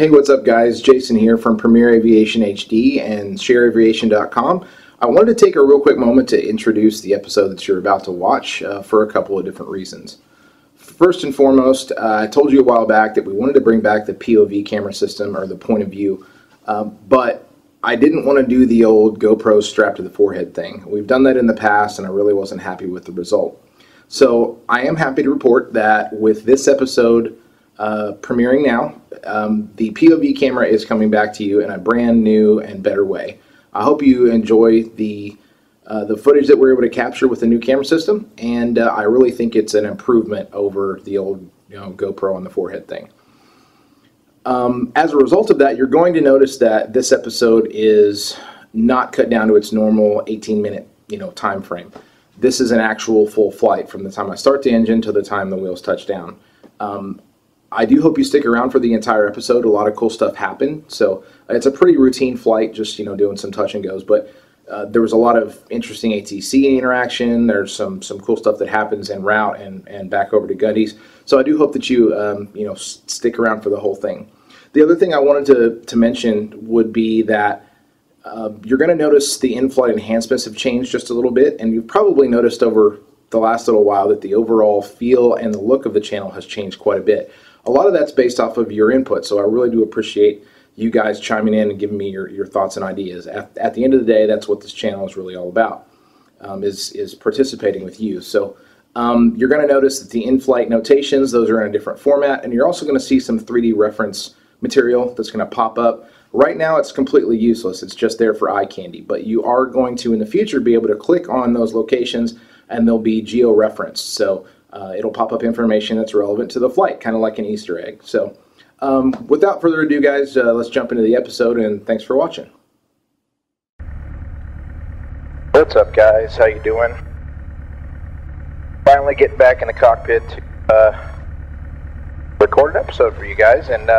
Hey, what's up guys? Jason here from PremiereAviationHD and ShareAviation.com. I wanted to take a real quick moment to introduce the episode that you're about to watch for a couple of different reasons. First and foremost, I told you a while back that we wanted to bring back the POV camera system, or the point of view, but I didn't want to do the old GoPro strapped to the forehead thing. We've done that in the past and I really wasn't happy with the result. So I am happy to report that with this episode premiering now, the POV camera is coming back to you in a brand new and better way. I hope you enjoy the footage that we're able to capture with the new camera system, and I really think it's an improvement over the old GoPro on the forehead thing. As a result of that, you're going to notice that this episode is not cut down to its normal 18-minute time frame. This is an actual full flight from the time I start the engine to the time the wheels touch down. I do hope you stick around for the entire episode. A lot of cool stuff happened. So it's a pretty routine flight, just doing some touch and goes. But there was a lot of interesting ATC interaction. There's some cool stuff that happens en route and back over to Gundy's. So I do hope that you stick around for the whole thing. The other thing I wanted to mention would be that you're going to notice the in-flight enhancements have changed just a little bit, and you've probably noticed over the last little while that the overall feel and the look of the channel has changed quite a bit. A lot of that's based off of your input, so I really do appreciate you guys chiming in and giving me your thoughts and ideas. At the end of the day, that's what this channel is really all about, is participating with you. So you're going to notice that the in-flight notations, those are in a different format, and you're also going to see some 3D reference material that's going to pop up. Right now it's completely useless, it's just there for eye candy, but you are going to in the future be able to click on those locations and they'll be geo-referenced. So it'll pop up information that's relevant to the flight, kind of like an Easter egg. So without further ado guys, let's jump into the episode, and thanks for watching. What's up guys, how you doing? Finally getting back in the cockpit to record an episode for you guys, and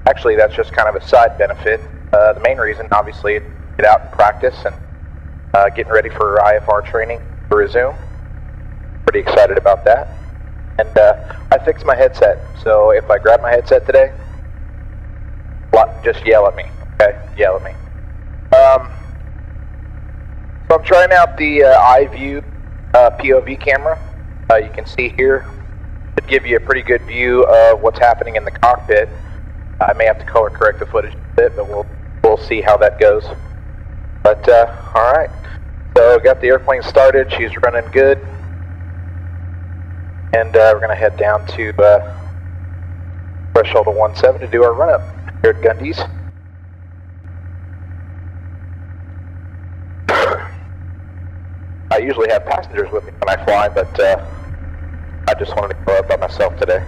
actually that's just kind of a side benefit. The main reason, obviously, get out and practice and getting ready for IFR training to resume. Pretty excited about that. And I fixed my headset, so if I grab my headset today, just yell at me, okay? Yell at me. So I'm trying out the iView POV camera. You can see here, it give you a pretty good view of what's happening in the cockpit. I may have to color correct the footage a bit, but we'll see how that goes. But all right, so got the airplane started. She's running good, and we're gonna head down to threshold of 17 to do our run up here at Gundy's. I usually have passengers with me when I fly, but I just wanted to go up by myself today.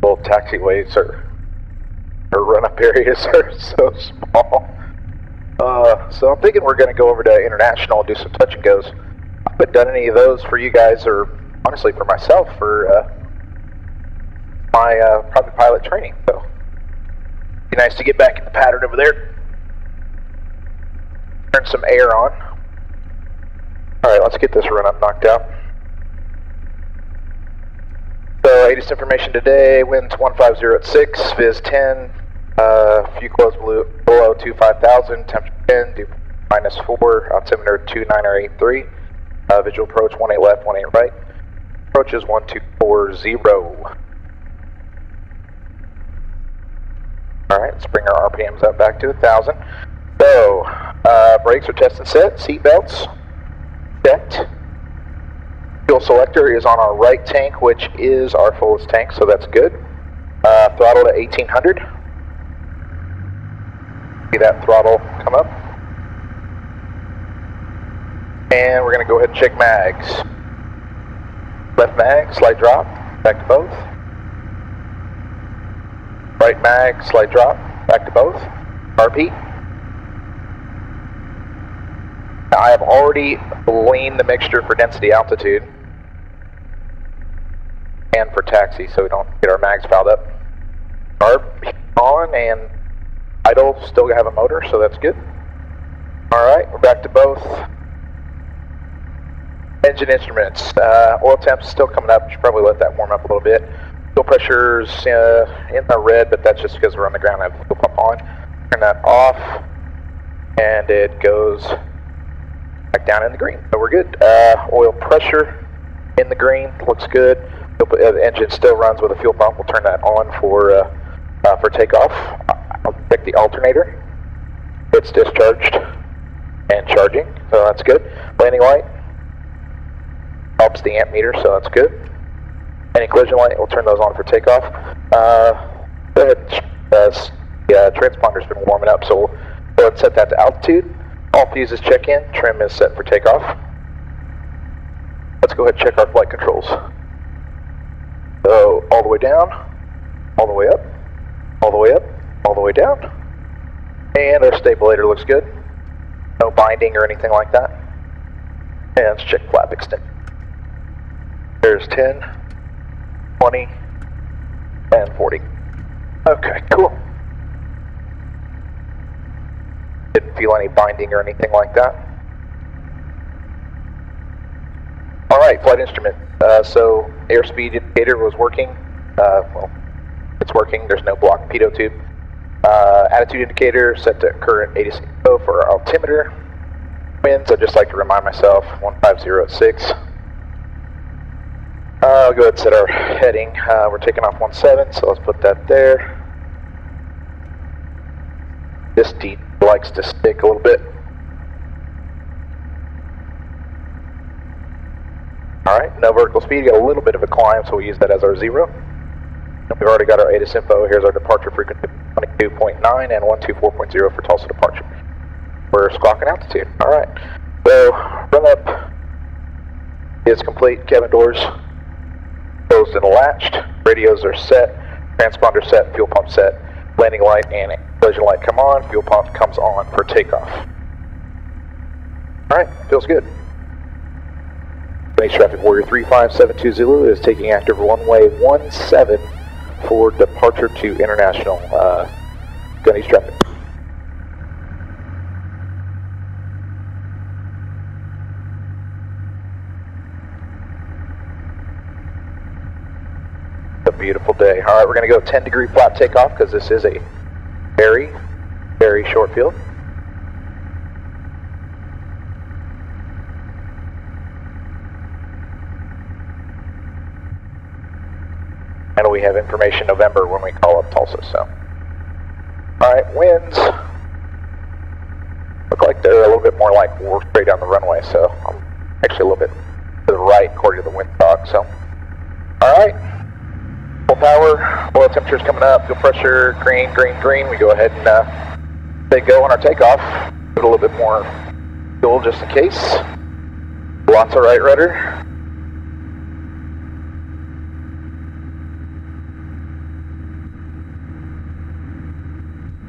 Little taxiways or run-up areas are so small. So I'm thinking we're going to go over to International and do some touch and goes. I haven't done any of those for you guys, or honestly for myself, for my private pilot training. So it'd be nice to get back in the pattern over there. Turn some air on. Alright, let's get this run-up knocked out. So, latest information today, winds 150 at 6, Viz 10, few close below 25,000, temperature 10, dew -4, altimeter 29083, visual approach 18 left, 18 right, approach is 1240. Alright, let's bring our RPMs up back to 1,000. So, brakes are test and set, seat belts checked. Fuel selector is on our right tank, which is our fullest tank, so that's good. Throttle to 1800. See that throttle come up. And we're going to go ahead and check mags. Left mag, slight drop, back to both. Right mag, slight drop, back to both. RP. Now I have already leaned the mixture for density altitude and for taxi, so we don't get our mags fouled up. Carb on, and idle still have a motor, so that's good. Alright, we're back to both. Engine instruments. Oil temps still coming up. Should probably let that warm up a little bit. Fuel pressure's in the red, but that's just because we're on the ground and I have the fuel pump on. Turn that off, and it goes back down in the green. So we're good. Oil pressure in the green looks good. The engine still runs with a fuel pump. We'll turn that on for takeoff. I'll check the alternator. It's discharged and charging, so that's good. Landing light helps the amp meter, so that's good. Any collision light, we'll turn those on for takeoff. Go ahead. The transponder's been warming up, so we'll go ahead and set that to altitude. All fuses check in. Trim is set for takeoff. Let's go ahead and check our flight controls. So all the way down, all the way up, all the way up, all the way down. And our stabilizer looks good. No binding or anything like that. And let's check flap extent. There's 10, 20, and 40. Okay, cool. Didn't feel any binding or anything like that. Alright, flight instrument. So airspeed indicator was working. Well, it's working. There's no blocked pitot tube. Attitude indicator set to current 86 for our altimeter. Winds, I'd just like to remind myself, 150 at 6. I'll go ahead and set our heading. We're taking off 17, so let's put that there. This D likes to stick a little bit. Alright, no vertical speed, got a little bit of a climb, so we'll use that as our 0. We've already got our ATIS info. Here's our departure frequency, 22.9 and 124.0 for Tulsa departure. We're squawking altitude. Alright, so run up is complete, cabin doors closed and latched, radios are set, transponder set, fuel pump set, landing light and collision light come on, fuel pump comes on for takeoff. Alright, feels good. Traffic Warrior 3572 Zulu is taking active runway 17 for departure to international Gundy's traffic. A beautiful day. Alright, we're going to go 10-degree flap takeoff because this is a very, very short field. And we have information November when we call up Tulsa, so. Alright, winds look like they're a little bit more like we're straight down the runway, so I'm actually a little bit to the right according to the wind talk, so. Alright, full power, oil temperature's coming up, fuel pressure, green, green, green. We go ahead and say go on our takeoff. Put a little bit more fuel just in case. Lots of right rudder.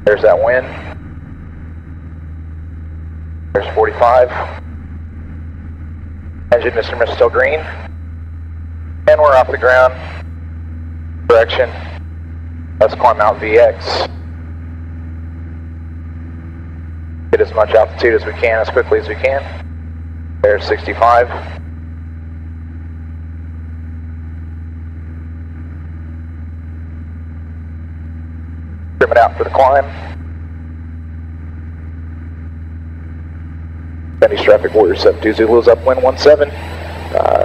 There's that wind. There's 45. Engine instrument still green. And we're off the ground. Direction. Let's climb out VX. Get as much altitude as we can, as quickly as we can. There's 65. Trim it out for the climb. Gundy's traffic Warrior 72 Zulu is upwind 17,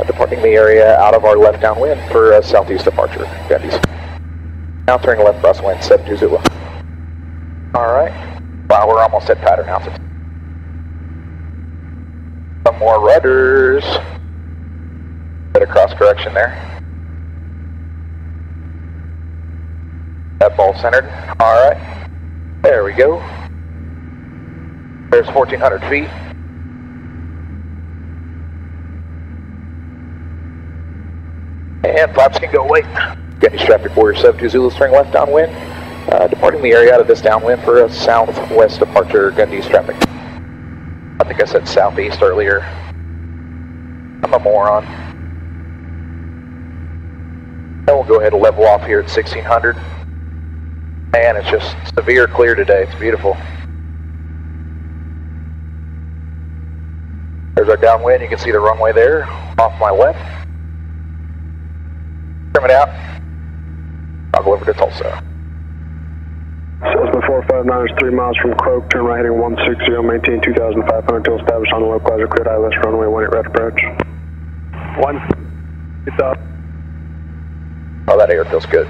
departing the area out of our left downwind for southeast departure. Gundy's. Now turning left crosswind 72 Zulu. Alright. Wow, we're almost at pattern altitude. Some more rudders. Bit of cross correction there. That ball centered. Alright. There we go. There's 1,400 feet. And flaps can go away. Gundy's traffic Warrior 72 Zulu turning left downwind. Departing the area out of this downwind for a southwest departure, Gundy's traffic. I think I said southeast earlier. I'm a moron. And we'll go ahead and level off here at 1,600. Man, it's just severe clear today. It's beautiful. There's our downwind. You can see the runway there off my left. Trim it out. I'll go over to Tulsa. Cessna 459 is 3 miles from Croak. Turn right heading 160. Maintain 2,500 till established on the localizer. Cleared ILS runway 18 right approach. 1. It's up. Oh, that air feels good.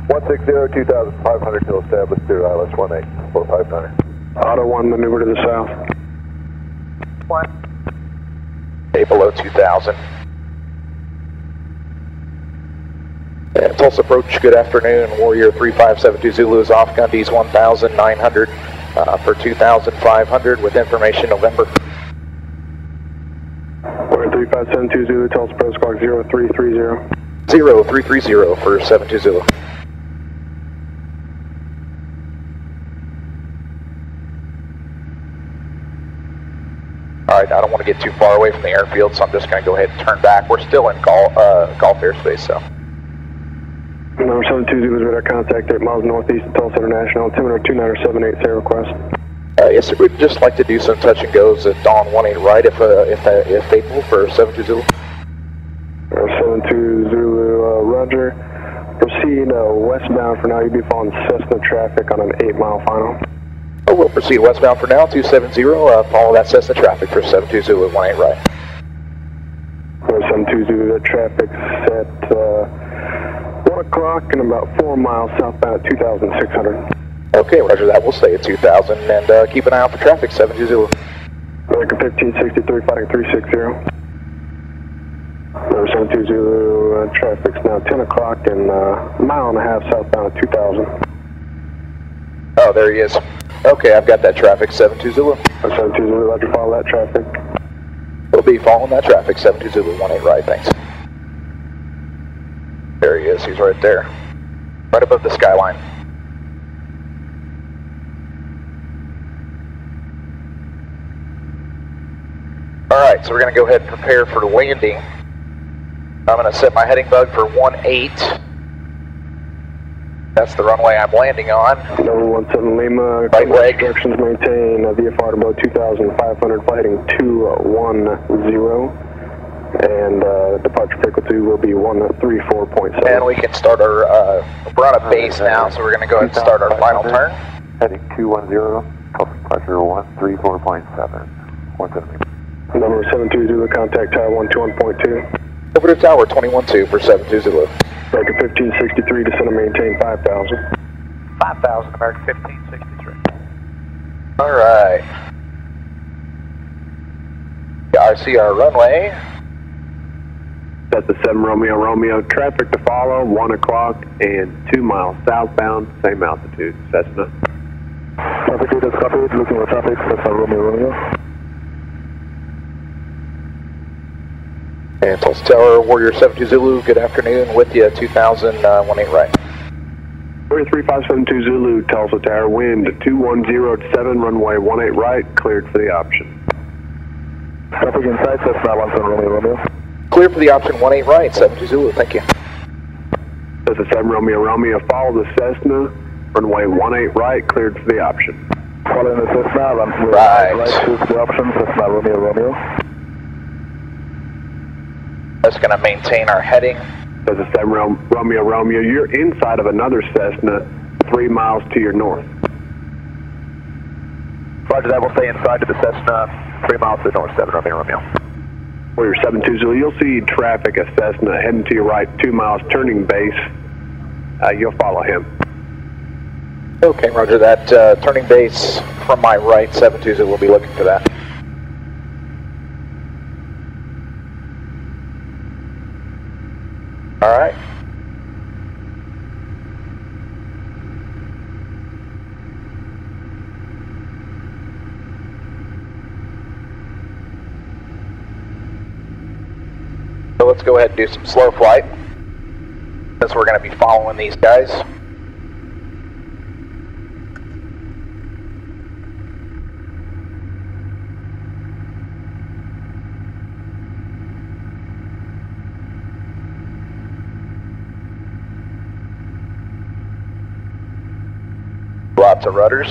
160, 2,500 till established through ILS 18, 459. Auto 1, maneuver to the south. 1. Stay below 2,000. And Tulsa approach, good afternoon. Warrior 3572 Zulu is off. Gundy's 1,900 for 2,500 with information November. Warrior 3572 Zulu, Tulsa Pro Squawk 0330. 0330 for 72 Zulu. Alright, I don't want to get too far away from the airfield, so I'm just going to go ahead and turn back. We're still in Gulf airspace, so. Number 72 Zulu is radar contact 8 miles northeast of Tulsa International. 22978 say request. Yes, sir, we'd just like to do some touch and goes at dawn 18 right if able for 72 Zulu. 72 Zulu, roger. Proceed westbound for now. You'll be following Cessna traffic on an 8-mile final. Oh, we'll proceed westbound for now, 270. Follow that Cessna traffic for 72 Zulu, 18 right. 72 Zulu, the traffic's at 1 o'clock and about 4 miles southbound at 2,600. Okay, roger that. We'll stay at 2,000 and keep an eye out for traffic, 72 Zulu. American 1563, fighting 360. Number 72 Zulu, traffic's now 10 o'clock and a mile and a half southbound at 2,000. Oh, there he is. Okay, I've got that traffic, 72 Zulu. 72 Zulu, roger, follow that traffic. We'll be following that traffic, 72 Zulu, 18 right, thanks. There he is, he's right there. Right above the skyline. Alright, so we're going to go ahead and prepare for landing. I'm going to set my heading bug for 18. That's the runway I'm landing on. Number 17 Lima, right leg. Instructions maintain VFR to below 2,500, fighting 210. And departure frequency will be 134.7. And we can start our, we're on a base now, so we're going to go ahead and start our final turn. Heading 210, coast pressure 134.7. 170. Number 72 Zulu, contact tower 121.2. Over to tower 21-2 for 72 Zulu. American 1563, descend and maintain 5,000. 5,000, American 1563. Alright. I see our runway. That's the 7 Romeo. Traffic to follow, 1 o'clock and 2 miles southbound, same altitude, Cessna. Traffic is copied, looking for traffic, Cessna Romeo. And Tulsa Tower, Warrior 72 Zulu, good afternoon, with you, 2000, 18 right. Warrior 3572 Zulu, Tulsa Tower, wind 210 7, runway 18 right, cleared for the option. Traffic inside, Cessna 17 Romeo. Clear for the option 18 right, 72 Zulu, thank you. That's the 7 Romeo, follow the Cessna, runway 18 right, cleared for the option. Following the Cessna, runway right. right, choose the option, Cessna Romeo. Just going to maintain our heading. That's the 7 Romeo, you're inside of another Cessna 3 miles to your north. Roger that, we'll stay inside of the Cessna 3 miles to the north, 7 Romeo. Warrior 72 Zulu, you'll see traffic at Cessna heading to your right 2 miles, turning base. You'll follow him. Okay, roger that. Turning base from my right, 72 Zulu, we'll be looking for that. Alright. So let's go ahead and do some slow flight, since we're going to be following these guys. Lots of rudders.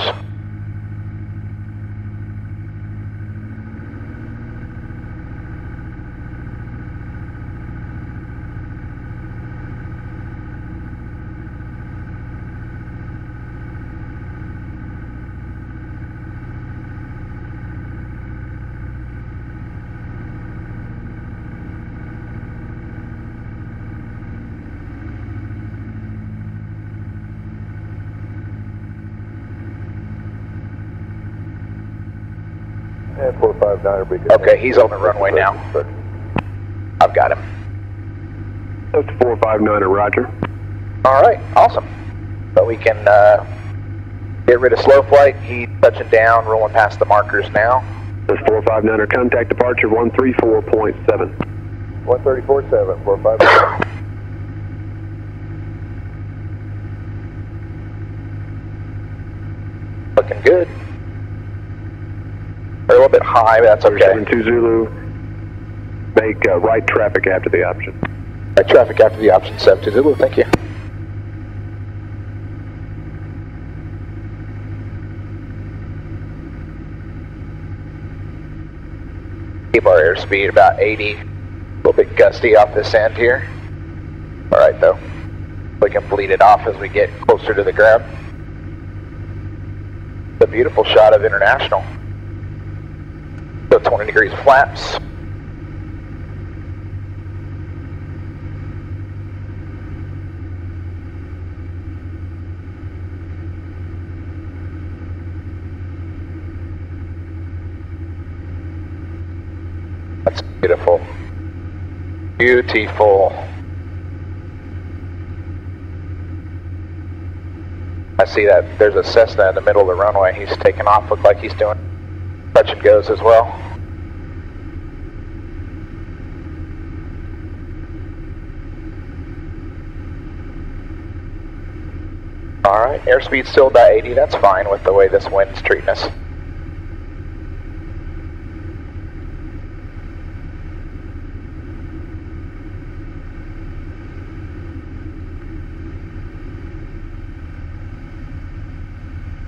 And 459 will be good. Okay, he's on the runway now. I've got him. That's 459, roger. All right, awesome. So we can get rid of slow flight. He's touching down, rolling past the markers now. That's 459, contact departure 134.7. 134.7, 459. Looking good. They're a little bit high, but that's okay. 72 Zulu, make right traffic after the option. Right traffic after the option, 72 Zulu, thank you. Keep our airspeed about 80, a little bit gusty off this end here. All right though, we can bleed it off as we get closer to the ground. A beautiful shot of International. So 20 degrees flaps. That's beautiful. Beautiful. I see that there's a Cessna in the middle of the runway. He's taking off. Looks like he's doing touch and goes as well. All right, airspeed's still about 80. That's fine with the way this wind's treating us.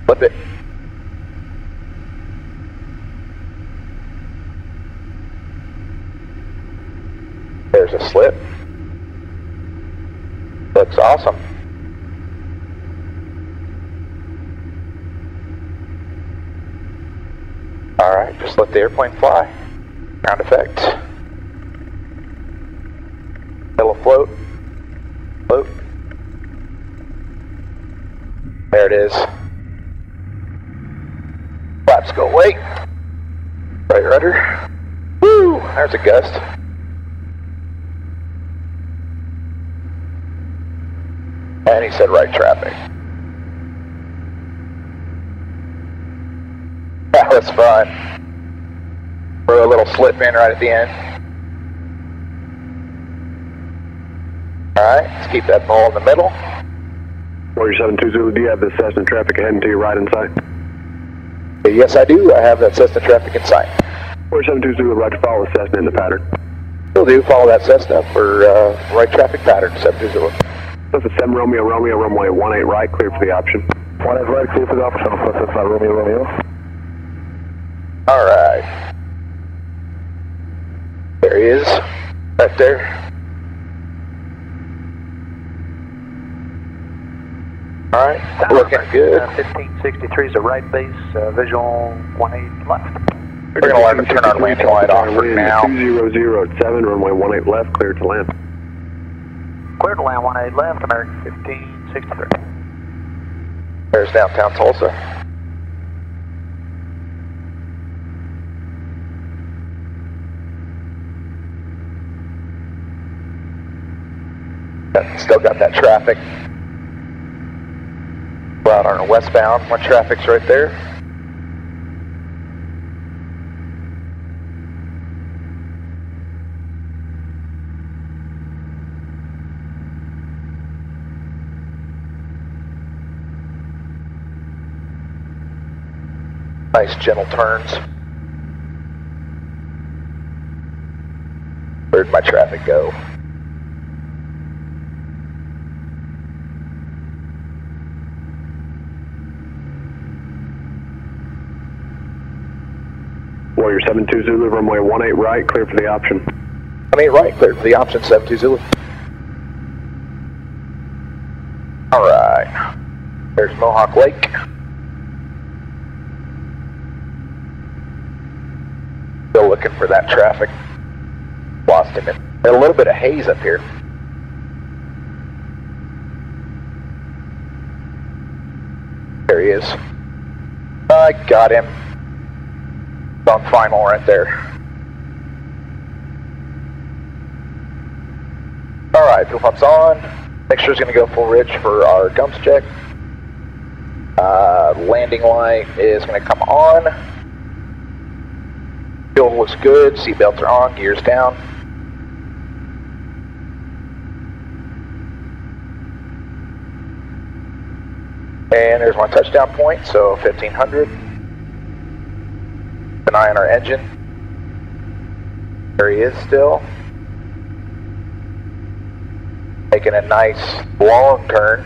Flip it. There's a slip. Looks awesome. All right, just let the airplane fly. Ground effect. It'll float. Float. There it is. Flaps go away. Right rudder. Woo! There's a gust. And he said right traffic. That was fun. Throw a little slip in right at the end. Alright, let's keep that ball in the middle. Warrior 72 Zulu, do you have the Cessna traffic ahead and to your right in sight? Yes, I do. I have that Cessna traffic in sight. Warrior 72 Zulu, right to follow the Cessna in the pattern. Will do. Follow that Cessna for right traffic pattern, 72 Zulu. That's a 7 Romeo Romeo, runway 18 right, clear for the option. 18 right, clear for the option. That's not Romeo Romeo. All right. There he is. Right there. All right. Looking good. 1563 is the right base, visual 18 left. We're going to learn to turn our landing light off for now. 200 at 7, runway 18 left, clear to land. Clear to land 18 left, American 1563. There's downtown Tulsa. Still got that traffic. We're out on our westbound. One traffic's right there. Nice gentle turns. Where'd my traffic go? Warrior 72 Zulu, runway 18 right, clear for the option. Right, clear for the option, 72 Zulu. All right. There's Mohawk Lake. Still looking for that traffic. Lost him in a little bit of haze up here. There he is. I got him. on final right there. Alright, fuel pump's on. Mixture's going to go full rich for our gumps check. Landing light is going to come on. Fuel looks good, seatbelts are on, gears down. And there's my touchdown point, so 1500. Keep an eye on our engine. There he is still. Making a nice long turn.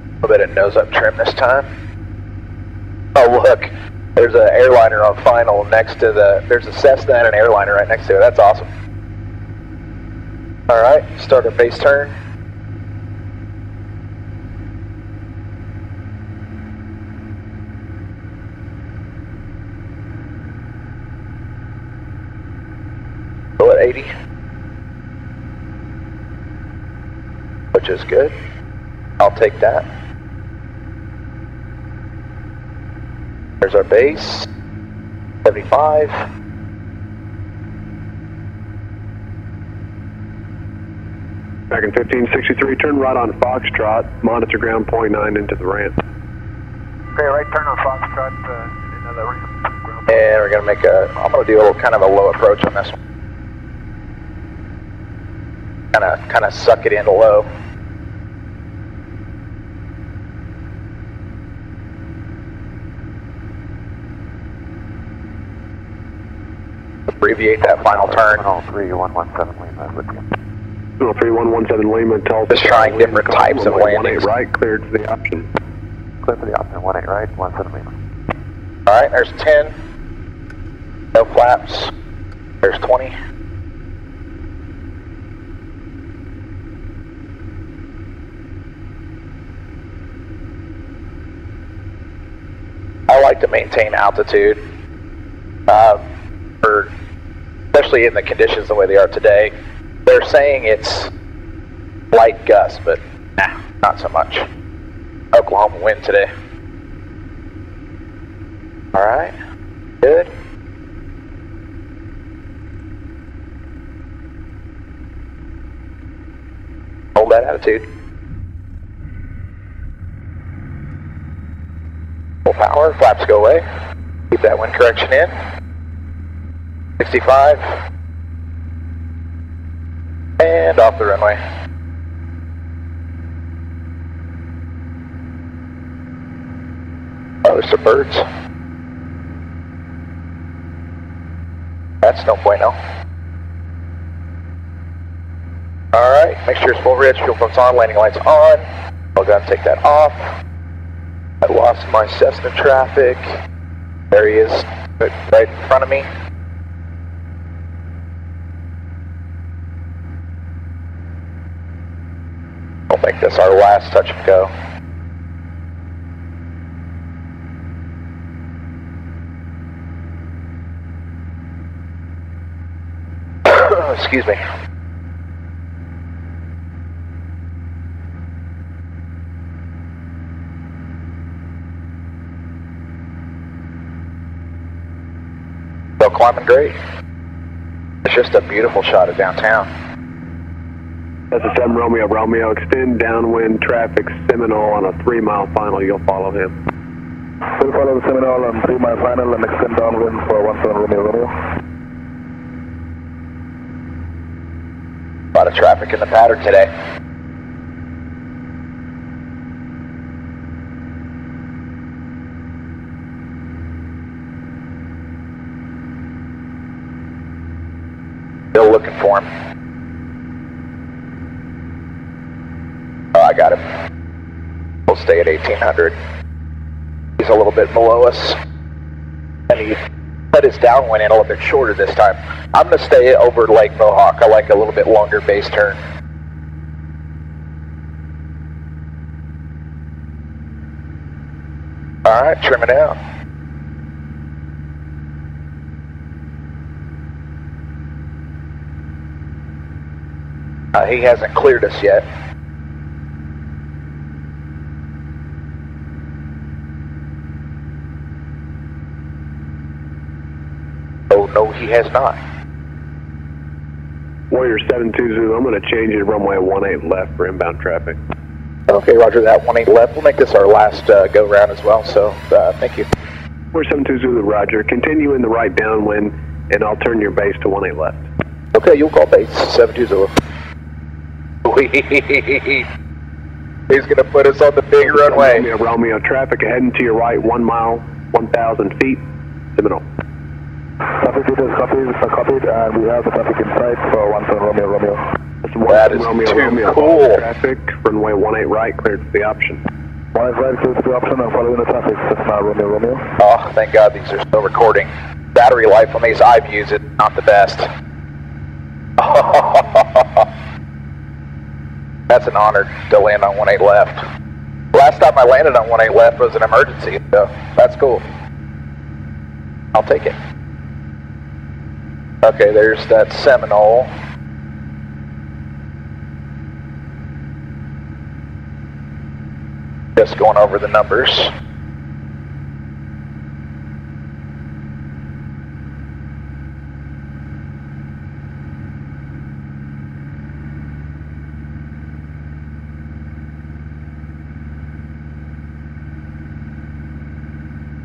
A little bit of nose up trim this time. Oh look, there's an airliner on final next to there's a Cessna and an airliner right next to it. That's awesome. Alright, start our base turn. Still at 80. Which is good. I'll take that. There's our base. 75. Back in 1563, turn right on Foxtrot, monitor ground point 9 into the ramp. Okay, right turn on Foxtrot, into the ramp. And we're going to make I'm going to do a little kind of a low approach on this one. Kind of suck it into low. Abbreviate that final turn. 3117 Lima with you. 3117 Lima, tell Just trying different types of landings. 18 right, cleared for the option. Clear for the option, 18 right, 17 Lima. Alright, there's 10. No flaps. There's 20. I like to maintain altitude, especially in the conditions the way they are today. They're saying it's light gusts, but nah, not so much. Oklahoma wind today. Alright, good. Hold that attitude. Full power, flaps go away. Keep that wind correction in. 65. And off the runway. Oh, there's some birds. That's no bueno. Alright, make sure it's full rich, fuel pump's on, landing lights on. I'll go and take that off. I lost my Cessna traffic. There he is, right in front of me. We'll make this our last touch and go. Excuse me. Still climbing great. It's just a beautiful shot of downtown. That's a 7 Romeo, Romeo, extend downwind traffic Seminole on a 3-mile final, you'll follow him. We'll follow the Seminole on 3-mile final and extend downwind for 17 Romeo, Romeo. A lot of traffic in the pattern today. Still looking for him. Oh, I got him. We'll stay at 1800. He's a little bit below us. And he let his downwind in a little bit shorter this time. I'm going to stay over Lake Mohawk. I like a little bit longer base turn. Alright, trim it out. He hasn't cleared us yet. No, he has not. Warrior 72 Zulu, I'm going to change it runway 18 left for inbound traffic. Okay, roger that. 18 left. We'll make this our last go round as well, so thank you. Warrior 72 Zulu, roger. Continue in the right downwind, and I'll turn your base to 18 left. Okay, you'll call base 72 Zulu. He's going to put us on the big runway. Romeo, traffic heading to your right, 1 mile, 1,000 feet, Seminole. Traffic is copied, and we have the traffic in sight for 17 Romeo. That is too cool. Traffic, runway 18 right, cleared for the option. 18 right, cleared for the option, and following the traffic, that's now Romeo. Oh, thank God these are still recording. Battery life on these I've used it, not the best. That's an honor to land on 18 left. Last time I landed on 18 left was an emergency, so that's cool. I'll take it. Okay, there's that Seminole. Just going over the numbers.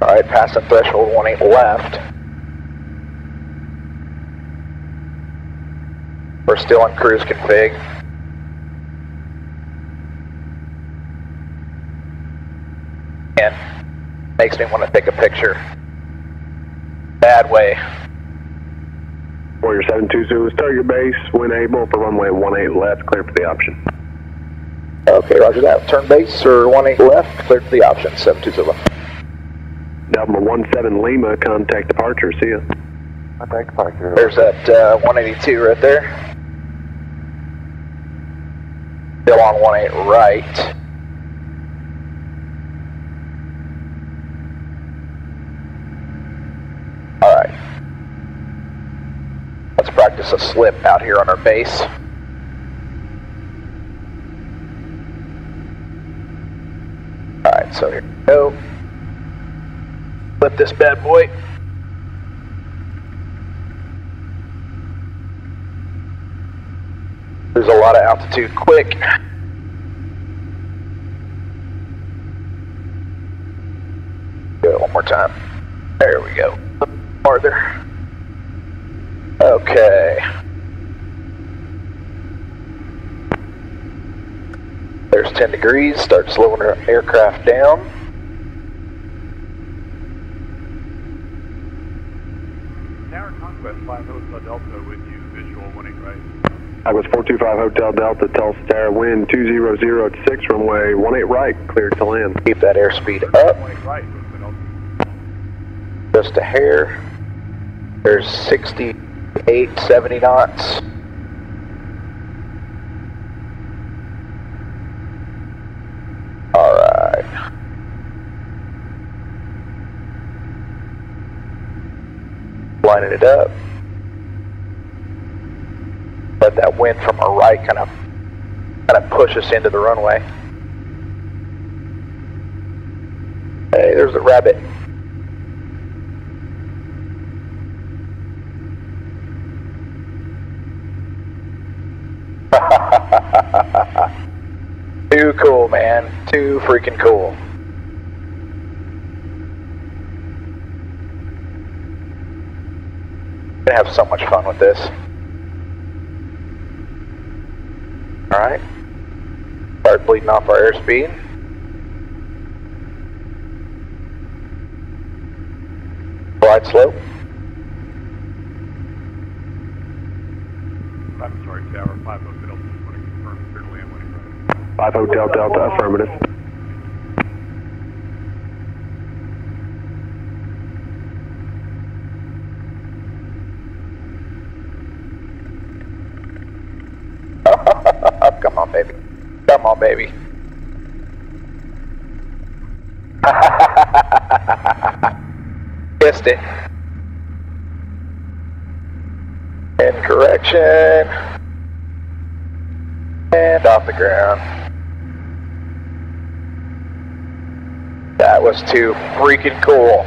Alright, passing threshold 18 left. We're still in cruise config. And makes me want to take a picture. Bad way. Warrior 72 Zulu, start your base when able for runway 18 left, clear for the option. Okay, roger that. Turn base or 18 left, clear for the option, 72 Zulu. Delta 17 Lima, contact departure, see ya. Contact departure. There's that 182 right there. Still on 18 right. Alright. Let's practice a slip out here on our base. Alright, so here we go. Flip this bad boy. There's a lot of altitude quick. Go one more time. There we go. Farther. Okay. There's 10 degrees. Start slowing our aircraft down. Tower Conquest 5 Hotel Delta with you, visual 18 right. I was 425 Hotel Delta, Tulsa Tower, wind 200 at 6, runway 18 right, cleared to land. Keep that airspeed up. 18 right, with Delta. Just a hair. There's 68, 70 knots. Alright. Lining it up. Let that wind from our right kind of push us into the runway. Hey, there's a rabbit. Too cool, man. Too freaking cool. Gonna have so much fun with this. Alright. Start bleeding off our airspeed. Glide slope. I'm sorry, Tower 5 Hotel Delta. Just want to confirm clear to land 18 right. 5 Hotel Delta, affirmative. Come on, baby. Come on, baby. Missed it. In correction. And off the ground. That was too freaking cool.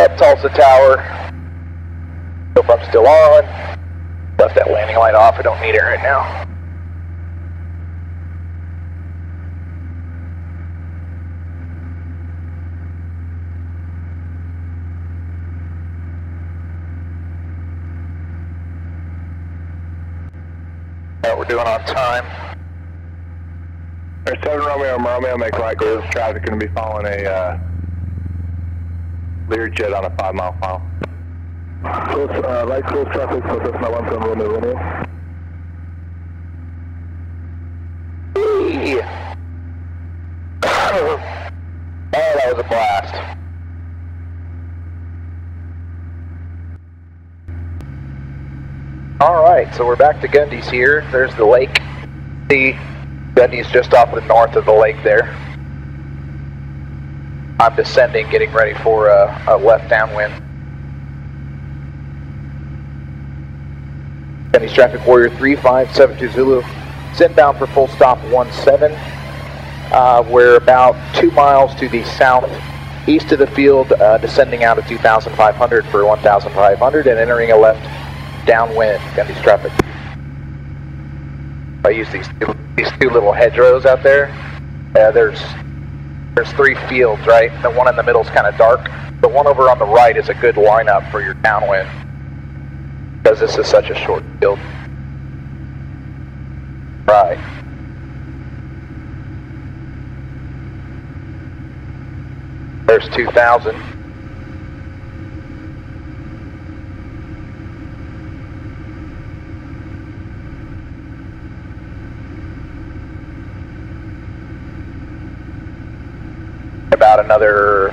Up Tulsa Tower. Hope I'm still on. Left that landing light off, I don't need it right now. We're doing on time. There's 7 Romeo, make right close traffic, going to be following a Learjet on a 5-mile file. Right close traffic, so that's not 17 Romeo. Oh, that was a blast. Alright, so we're back to Gundy's here. There's the lake. See, Gundy's just off the north of the lake there. I'm descending, getting ready for a left downwind. Gundy's Traffic Warrior 3572 Zulu. It's inbound for full stop 17. We're about 2 miles to the southeast of the field, descending out of 2,500 for 1,500 and entering a left downwind, Gundy's traffic. I use these two little hedgerows out there. There's 3 fields, right? The one in the middle is kind of dark. The one over on the right is a good lineup for your downwind because this is such a short field. Right. There's 2,000. About another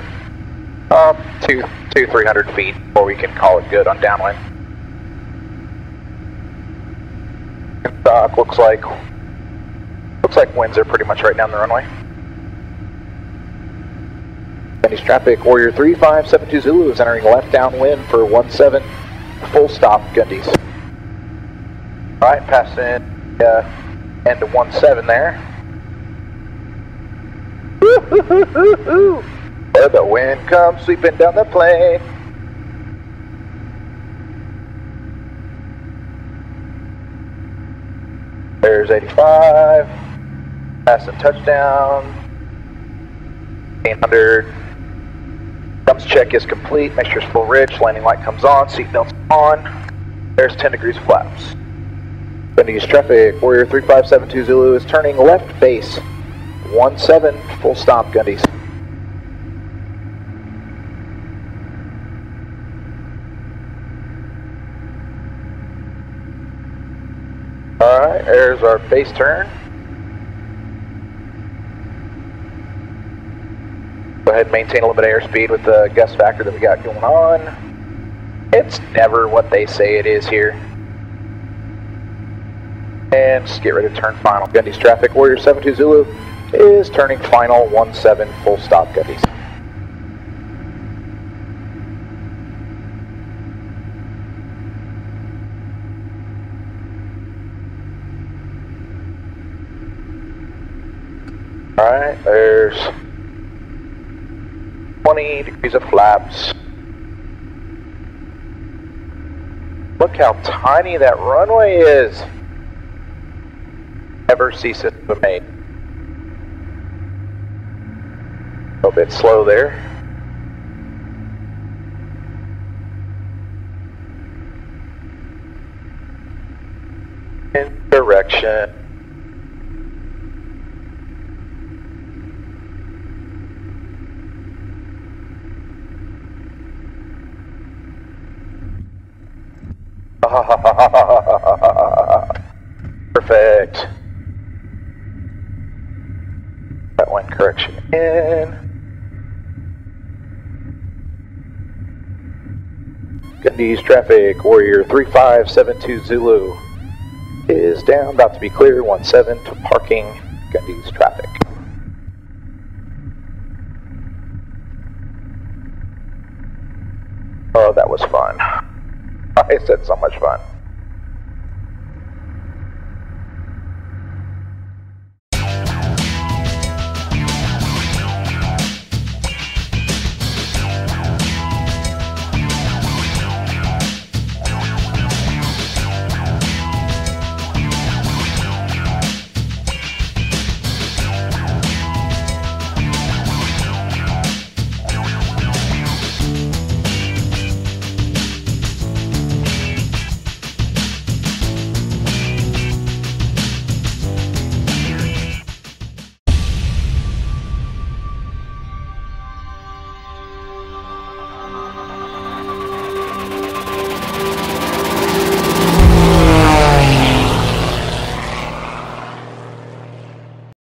300 feet before we can call it good on downwind. Looks like winds are pretty much right down the runway. Gundy's Traffic Warrior 3572 Zulu is entering left downwind for 17 full stop Gundy's. Alright, passing end of 17 there. Where the wind comes sweeping down the plain. There's 85. Passing touchdown. 800. Thumbs check is complete. Make sure it's full ridge. Landing light comes on. Seatbelts on. There's 10 degrees of flaps. Gundy's Traffic Warrior 3572 Zulu is turning left base. 17 full stop Gundy's. Alright, there's our base turn. Go ahead and maintain a little bit of airspeed with the gust factor that we got going on. It's never what they say it is here. And just get ready to turn final. Gundy's Traffic Warrior 72 Zulu is turning final 17 full stop Gundy's. Alright, there's 20 degrees of flaps. Look how tiny that runway is. Never ceases to amaze. A little bit slow there. In direction. Perfect. That one correction in. Gundy's Traffic Warrior 3572 Zulu is down, about to be clear, 17 to parking Gundy's Traffic. Oh, that was fun. I said so much fun.